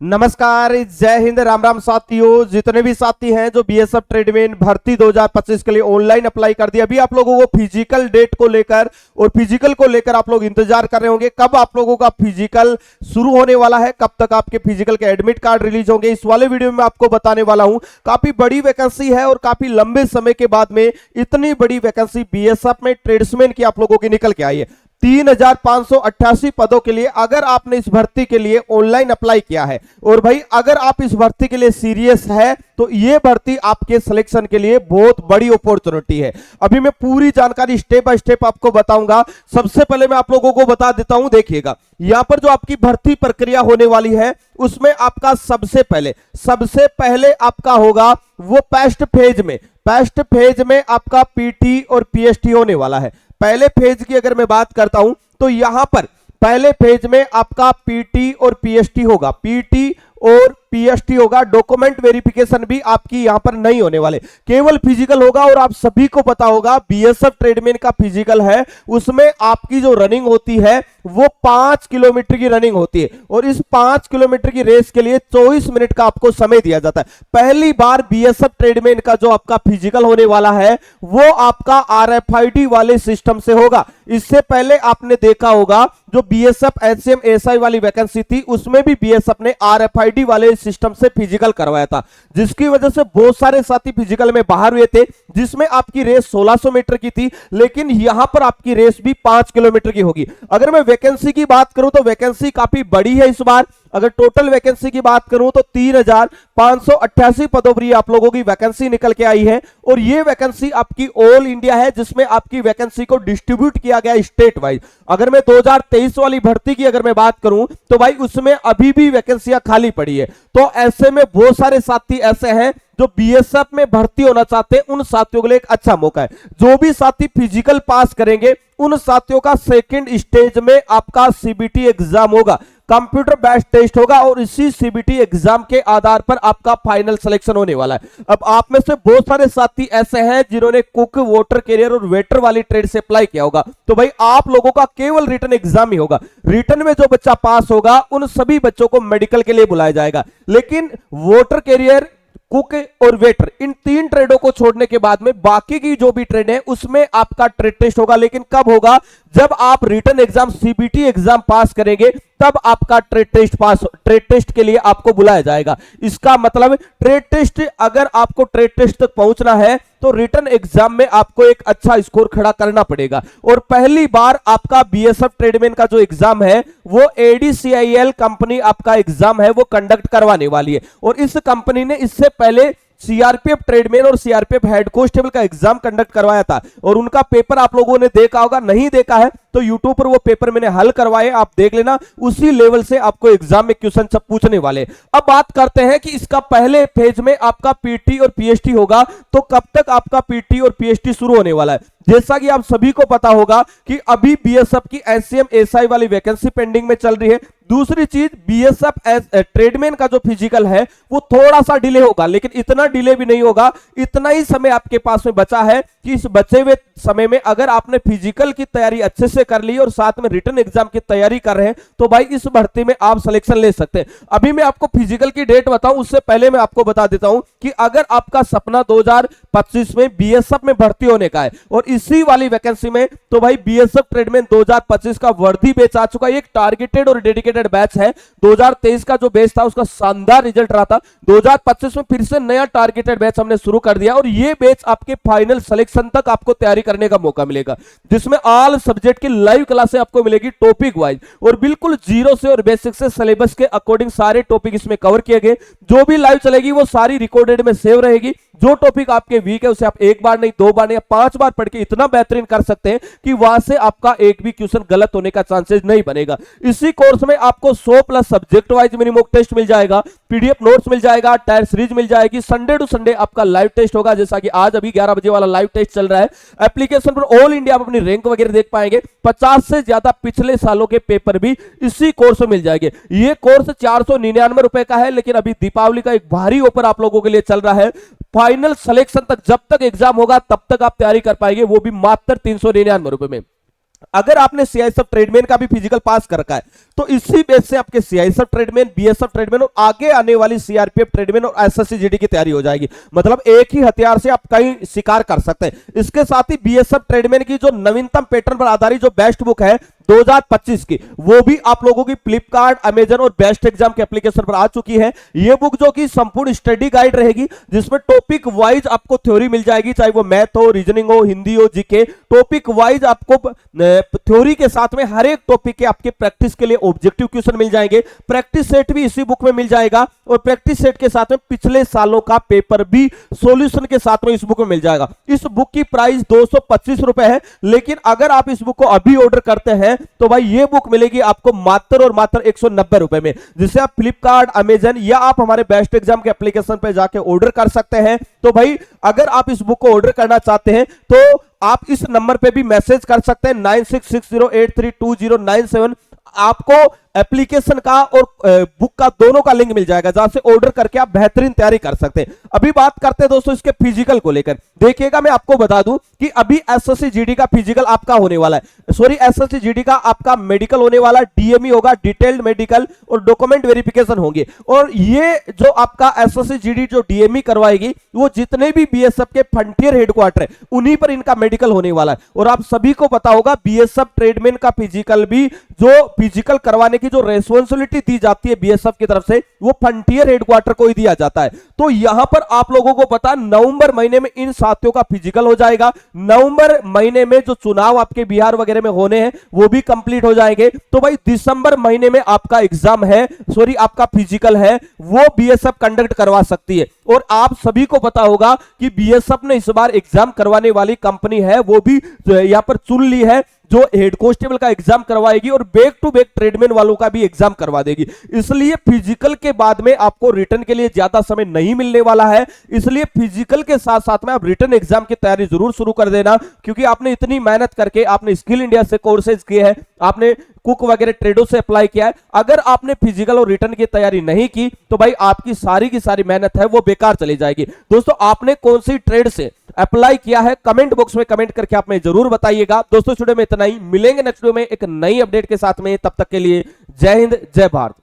नमस्कार, जय हिंद, राम राम साथियों। जितने भी साथी हैं जो बीएसएफ ट्रेडमेन भर्ती 2025 के लिए ऑनलाइन अप्लाई कर दिया, अभी आप लोगों को फिजिकल डेट को लेकर और फिजिकल को लेकर आप लोग इंतजार कर रहे होंगे कब आप लोगों का फिजिकल शुरू होने वाला है, कब तक आपके फिजिकल के एडमिट कार्ड रिलीज होंगे। इस वाले वीडियो में आपको बताने वाला हूं। काफी बड़ी वैकेंसी है और काफी लंबे समय के बाद में इतनी बड़ी वैकेंसी बीएसएफ में ट्रेड्समैन की आप लोगों की निकल के आई है। 3588 पदों के लिए अगर आपने इस भर्ती के लिए ऑनलाइन अप्लाई किया है और भाई अगर आप इस भर्ती के लिए सीरियस है तो ये भर्ती आपके सिलेक्शन के लिए बहुत बड़ी अपॉर्चुनिटी है। अभी मैं पूरी जानकारी स्टेप बाय स्टेप आपको बताऊंगा। सबसे पहले मैं आप लोगों को बता देता हूं, देखिएगा यहां पर जो आपकी भर्ती प्रक्रिया होने वाली है उसमें आपका सबसे पहले आपका होगा वो पेस्ट फेज में आपका पीटी और पीएसटी होने वाला है। पहले फेज की अगर मैं बात करता हूं तो यहां पर पहले फेज में आपका पीटी और पीएसटी होगा, पीटी और पीएसटी होगा। डॉक्यूमेंट वेरिफिकेशन भी आपकी यहां पर नहीं होने वाले, केवल फिजिकल होगा। और आप सभी को पता होगा बीएसएफ ट्रेडमेन का फिजिकल है, उसमें आपकी जो रनिंग होती है वो 5 किलोमीटर की रनिंग होती है और इस 5 किलोमीटर की रेस के लिए 24 मिनट का आपको समय दिया जाता है। पहली बार बीएसएफ ट्रेडमेन का जो आपका फिजिकल होने वाला है वो आपका आरएफआईडी वाले सिस्टम से होगा। इससे पहले आपने देखा होगा जो बीएसएफ एचसीएम एसआई वाली वैकेंसी थी उसमें भी बीएसएफ ने आरएफआईडी वाले सिस्टम से फिजिकल करवाया था, जिसकी वजह से बहुत सारे साथी फिजिकल में बाहर हुए थे, जिसमें आपकी रेस 1600 मीटर की थी, लेकिन यहां पर आपकी रेस भी 5 किलोमीटर की होगी। अगर मैं वैकेंसी की बात करूं तो वैकेंसी काफी बड़ी है इस बार। अगर टोटल वैकेंसी की बात करूं तो 3588 पदों पर आप लोगों की वैकेंसी निकल के आई है और ये वैकेंसी आपकी ऑल इंडिया है, जिसमें आपकी वैकेंसी को डिस्ट्रीब्यूट किया गया स्टेट वाइज। अगर मैं 2023 वाली भर्ती की अगर मैं बात करूं तो भाई उसमें अभी भी वैकेंसियां खाली पड़ी है। तो ऐसे में बहुत सारे साथी ऐसे हैं जो बीएसएफ में भर्ती होना चाहते हैं, उन साथियों के लिए एक अच्छा मौका है। जो भी साथी फिजिकल पास करेंगे उन साथियों का सेकंड स्टेज में आपका सीबीटी एग्जाम होगा, कंप्यूटर बेस्ड टेस्ट होगा और इसी सीबीटी एग्जाम के आधार पर आपका फाइनल सिलेक्शन होने वाला है। अब आप में से बहुत सारे साथी ऐसे हैं जिन्होंने कुक, वाटर कैरियर और वेटर वाली ट्रेड से अप्लाई किया होगा, तो भाई आप लोगों का केवल रिटन एग्जाम ही होगा। रिटन में जो बच्चा पास होगा उन सभी बच्चों को मेडिकल के लिए बुलाया जाएगा। लेकिन वाटर कैरियर, कुक और वेटर, इन 3 ट्रेडों को छोड़ने के बाद में बाकी की जो भी ट्रेड है उसमें आपका ट्रेड टेस्ट होगा। लेकिन कब होगा? जब आप written exam CBT exam pass करेंगे तब आपका ट्रेड टेस्ट के लिए आपको बुलाया जाएगा। इसका मतलब ट्रेड टेस्ट, अगर आपको ट्रेड टेस्ट तक पहुंचना है तो रिटन एग्जाम में आपको एक अच्छा स्कोर खड़ा करना पड़ेगा। और पहली बार आपका बीएसएफ ट्रेडमेन का जो एग्जाम है वो एडीसीआईएल कंपनी आपका एग्जाम है वो कंडक्ट करवाने वाली है। और इस कंपनी ने इससे पहले सीआरपीएफ ट्रेडमेन और सीआरपीएफ हेड कांस्टेबल का एग्जाम कंडक्ट करवाया था और उनका पेपर आप लोगों ने देखा होगा। नहीं देखा है तो यूट्यूब पर वो पेपर मैंने हल करवाए, आप देख लेना। उसी लेवल से आपको एग्जाम में क्वेश्चन सब पूछने वाले। अब बात करते हैं कि इसका पहले फेज में आपका पीटी और पीएसटी होगा, तो कब तक आपका पीटी और पीएसटी शुरू होने वाला है? जैसा कि आप सभी को पता होगा कि अभी बीएसएफ की एचसीएम एसआई वाली वैकेंसी पेंडिंग में चल रही है। दूसरी चीज, बीएसएफ ट्रेडमेन का जो फिजिकल है वो थोड़ा सा डिले होगा, लेकिन इतना डिले भी नहीं होगा। इतना ही समय आपके पास में बचा है कि इस बचे हुए समय में अगर आपने फिजिकल की तैयारी अच्छे से कर ली और साथ में रिटन एग्जाम की तैयारी कर रहे हैं तो भाई इस भर्ती में आप सिलेक्शन ले सकते हैं। अभी मैं आपको फिजिकल की डेट बताऊं उससे पहले मैं आपको बता देता हूं कि अगर आपका सपना 2025 में बीएसएफ में भर्ती होने का है और इसी वाली वैकेंसी में, तो भाई बीएसएफ ट्रेडमेन 2025 का वर्दी बैच आ चुका है। एक टारगेटेड और डेडिकेटेड बैच है। 2023 का जो बैच था उसका शानदार रिजल्ट रहा था। 2025 में फिर से नया टारगेटेड बैच हमने शुरू कर दिया और ये बैच आपके फाइनल सिलेक्शन तक आपको तैयारी करने का मौका मिलेगा, जिसमें ऑल सब्जेक्ट की लाइव क्लासें आपको मिलेगी टॉपिक वाइज और बिल्कुल जीरो से और बेसिक से सिलेबस के अकॉर्डिंग सारे टॉपिक इसमें कवर किए गए। जो भी लाइव चलेगी वो सारी रिकॉर्डेड में सेव रहेगी। जो टॉपिक आपके वीक है उसे आप एक बार नहीं, 2 बार नहीं, 5 बार पढ़ के इतना बेहतरीन कर सकते हैं कि वहां से आपका एक भी क्वेश्चन गलत होने का चांसेस नहीं बनेगा। इसी कोर्स में आपको 100+ subject wise mini mock test मिल जाएगा, पीडीएफ नोट्स मिल जाएगा, टायर सीरीज मिल जाएगी। संडे टू संडे आपका लाइव टेस्ट होगा, जैसा कि आज अभी 11 बजे वाला लाइव टेस्ट चल रहा है। एप्लीकेशन पर ऑल इंडिया में अपनी रैंक वगैरह देख पाएंगे। 50 से ज्यादा पिछले सालों के पेपर भी इसी कोर्स में मिल जाएंगे। ये कोर्स 499 रुपए का है, लेकिन अभी दीपावली का एक भारी ऑफर आप लोगों के लिए चल रहा है। फाइनल सिलेक्शन तक जब तक एग्जाम होगा तब तक आप तैयारी कर पाएंगे, वो भी मात्र 399 रुपए में। अगर आपने सीआईएसएफ ट्रेडमैन का भी फिजिकल पास कर रखा है तो इसी बेस से आपके सीआईएसएफ ट्रेडमैन, बीएसएफ ट्रेडमैन और आगे आने वाली सीआरपीएफ ट्रेडमैन और एसएससी जीडी की तैयारी हो जाएगी। मतलब एक ही हथियार से आप कई शिकार कर सकते हैं। इसके साथ ही बीएसएफ ट्रेडमैन की जो नवीनतम पैटर्न पर आधारित जो बेस्ट बुक है 2025 की, वो भी आप लोगों की फ्लिपकार्ट, अमेजन और बेस्ट एग्जाम के एप्लीकेशन पर आ चुकी है। ये बुक जो कि संपूर्ण स्टडी गाइड रहेगी, जिसमें टॉपिक वाइज आपको थ्योरी मिल जाएगी, चाहे वो मैथ हो, रीजनिंग हो, हिंदी हो, जीके, टॉपिक वाइज आपको थ्योरी के साथ में हर एक टॉपिक के आपके प्रैक्टिस के लिए ऑब्जेक्टिव क्वेश्चन मिल जाएंगे। प्रैक्टिस सेट भी इसी बुक में मिल जाएगा और प्रैक्टिस सेट के साथ में पिछले सालों का पेपर भी सॉल्यूशन के साथ में इस बुक में मिल जाएगा। इस बुक की प्राइस 225 रुपए है, लेकिन अगर आप इस बुक को अभी ऑर्डर करते हैं तो भाई ये बुक मिलेगी आपको मात्र और मात्र 190 रुपए में, जिसे आप फ्लिपकार्ट, अमेजन या आप हमारे बेस्ट एग्जाम के एप्लीकेशन पे जाके ऑर्डर कर सकते हैं। तो भाई अगर आप इस बुक को ऑर्डर करना चाहते हैं तो आप इस नंबर पे भी मैसेज कर सकते हैं 9660832097। आपको एप्लीकेशन का और बुक का दोनों का लिंक मिल जाएगा, जहां से ऑर्डर करके आप बेहतरीन तैयारी कर सकते हैं। अभी बात करते हैं दोस्तों इसके फिजिकल को लेकर। देखिएगा, मैं आपको बता दूं कि अभी एसएससी जीडी का फिजिकल आपका होने वाला है, सॉरी एसएससी जीडी का आपका मेडिकल होने वाला, डीएमई होगा, डिटेल्ड मेडिकल और डॉक्यूमेंट वेरिफिकेशन होंगे। और ये जो आपका एसएससी जीडी जो डीएमई करवाएगी, वो जितने भी बीएसएफ के फ्रंटियर हेडक्वार्टर है उन्हीं पर इनका मेडिकल होने वाला है। और आप सभी को पता होगा बीएसएफ ट्रेडमैन का फिजिकल भी, जो फिजिकल करवाने की जो रेस्पॉन्सिबिलिटी दी जाती है बीएसएफ की तरफ से, वो फ्रंटियर हेडक्वार्टर को ही दिया जाता है। तो यहां पर आप लोगों को पता, नवंबर महीने में इन साथियों का फिजिकल हो जाएगा। नवंबर महीने में जो चुनाव आपके बिहार वगैरह में होने हैं वो भी कंप्लीट हो जाएंगे। तो भाई दिसंबर महीने में आपका एग्जाम है, सॉरी आपका फिजिकल है, वो बीएसएफ कंडक्ट करवा सकती है। और आप सभी को पता होगा कि बीएसएफ ने इस बार एग्जाम करवाने वाली कंपनी है वो भी यहां पर चुन ली है, जो हेड कांस्टेबल का एग्जाम करवाएगी और बैक टू बैक ट्रेडमैन वालों का भी एग्जाम करवा देगी। इसलिए फिजिकल के बाद में आपको रिटर्न के लिए ज्यादा समय नहीं मिलने वाला है। इसलिए फिजिकल के साथ साथ में आप रिटर्न एग्जाम की तैयारी जरूर शुरू कर देना, क्योंकि आपने इतनी मेहनत करके आपने स्किल इंडिया से कोर्सेज किए हैं, आपने कुक वगैरह ट्रेडों से अप्लाई किया है। अगर आपने फिजिकल और रिटर्न की तैयारी नहीं की तो भाई आपकी सारी की सारी मेहनत है वो बेकार चली जाएगी। दोस्तों आपने कौन सी ट्रेड से अप्लाई किया है कमेंट बॉक्स में कमेंट करके आप में जरूर बताइएगा। दोस्तों वीडियो में इतना ही, मिलेंगे नेक्स्ट वीडियो में एक नई अपडेट के साथ में, तब तक के लिए जय हिंद जय भारत।